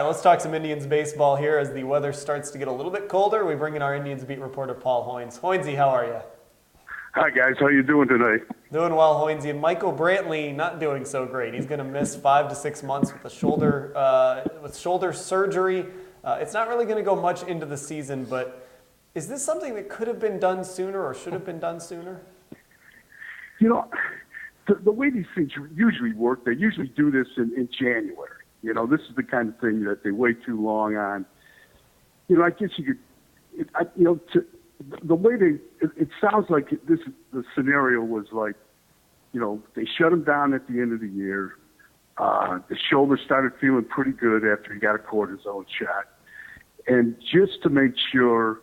let's talk some Indians baseball here as the weather starts to get a little bit colder. We bring in our Indians beat reporter, Paul Hoynes. Hoynesy, how are you? Hi, guys. How you doing today? Doing well, Hoynesy. And Michael Brantley not doing so great. He's going to miss 5 to 6 months with shoulder surgery. It's not really going to go much into the season, but is this something that could have been done sooner or should have been done sooner? You know, the way these things usually work, they usually do this in January. You know, this is the kind of thing that they wait too long on. You know, I guess you could, the way it sounds like the scenario was like, you know, they shut him down at the end of the year. The shoulder started feeling pretty good after he got a cortisone shot. And just to make sure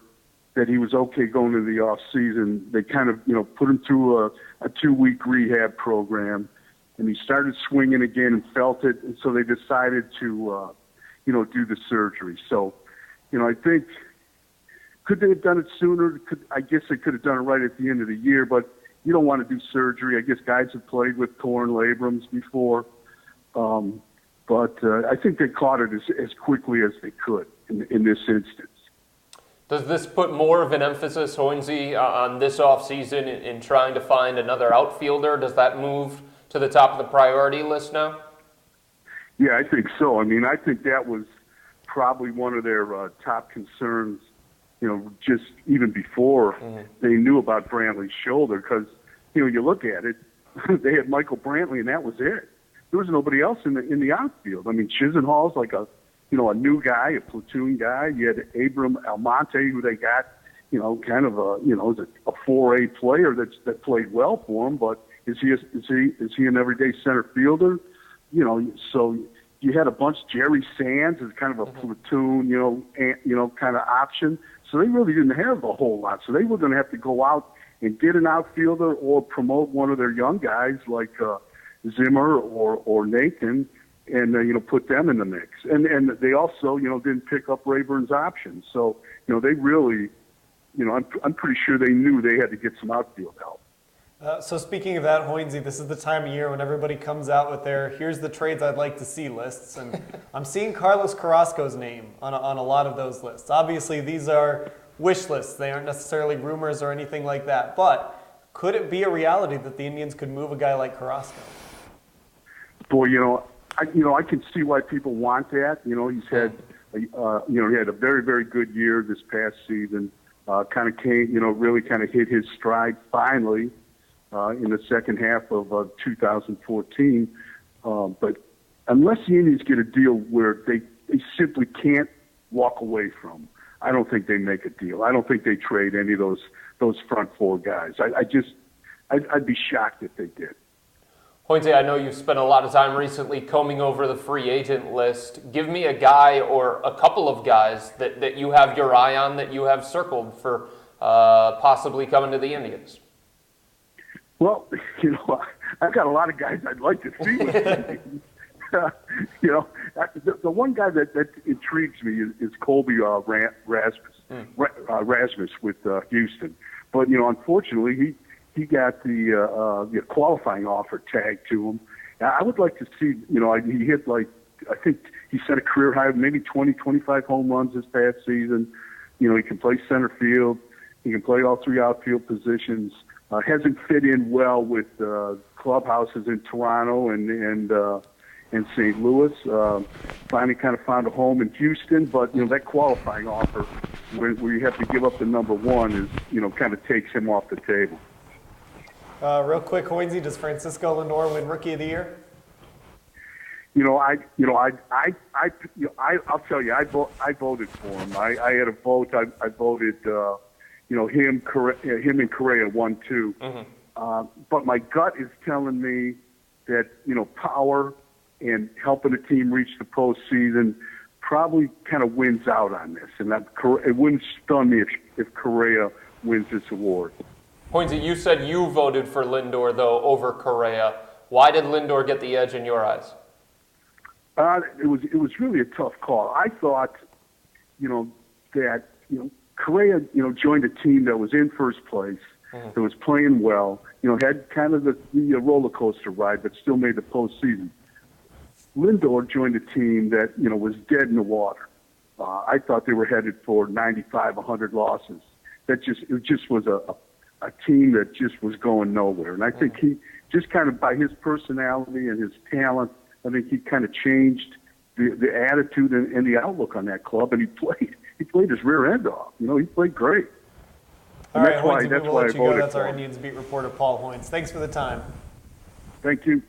that he was okay going into the off season, they kind of, you know, put him through a 2-week rehab program. And he started swinging again and felt it, and so they decided to, do the surgery. So, you know, I think, could they have done it sooner? I guess they could have done it right at the end of the year, but you don't want to do surgery. I guess guys have played with torn labrums before, but I think they caught it as quickly as they could in this instance. Does this put more of an emphasis, Hoynesy, on this offseason in trying to find another outfielder? Does that move to the top of the priority list now? Yeah, I think so. I mean, I think that was probably one of their top concerns, you know, just even before they knew about Brantley's shoulder, because, you know, you look at it, they had Michael Brantley, and that was it. There was nobody else in the outfield. I mean, Chisenhall's like a new guy, a platoon guy. You had Abram Almonte, who they got, you know, kind of a 4A player that played well for him, but is he an everyday center fielder? You know, so you had a bunch. Jerry Sands is kind of a platoon, kind of option. So they really didn't have a whole lot. So they were going to have to go out and get an outfielder or promote one of their young guys like Zimmer or Nathan, and put them in the mix. And they also didn't pick up Rayburn's option. So they really, I'm pretty sure they knew they had to get some outfield help. So speaking of that, Hoynesy, this is the time of year when everybody comes out with their "here's the trades I'd like to see" lists, and I'm seeing Carlos Carrasco's name on a lot of those lists. Obviously, these are wish lists; they aren't necessarily rumors or anything like that. But could it be a reality that the Indians could move a guy like Carrasco? Boy, I can see why people want that. He's had, he had a very, very good year this past season. Kind of came, really kind of hit his stride finally. In the second half of 2014. But unless the Indians get a deal where they simply can't walk away from, I don't think they make a deal. I don't think they trade any of those front four guys. I'd be shocked if they did. Hoynes, I know you've spent a lot of time recently combing over the free agent list. Give me a guy or a couple of guys that you have your eye on, that you have circled for possibly coming to the Indians. Well, I've got a lot of guys I'd like to see with me. The one guy that intrigues me is Colby Rasmus with Houston. But, unfortunately, he got the qualifying offer tagged to him. I would like to see, he hit I think he set a career high of maybe 20, 25 home runs this past season. He can play center field. He can play all three outfield positions. Hasn't fit in well with clubhouses in Toronto and St. Louis. Finally kind of found a home in Houston, but that qualifying offer where you have to give up the number one is kind of takes him off the table. Real quick, Hoynesy, does Francisco Lindor win Rookie of the Year? I'll tell you, I voted for him. I had a vote. I voted. Him and Correa won too. But my gut is telling me that, power and helping the team reach the postseason probably kind of wins out on this. And it wouldn't stun me if Correa wins this award. Hoynes, you said you voted for Lindor, though, over Correa. Why did Lindor get the edge in your eyes? It was really a tough call. I thought, that, Correa, joined a team that was in first place, that was playing well, had kind of the roller coaster ride, but still made the postseason. Lindor joined a team that, was dead in the water. I thought they were headed for 95, 100 losses. It just was a team that just was going nowhere. And I think he just kind of, by his personality and his talent, I think he kind of changed the attitude and the outlook on that club. And he played his rear end off. He played great. All right, Hoynes, that's we will why let I you go. voted That's for our him. Indians beat reporter, Paul Hoynes. Thanks for the time. Thank you.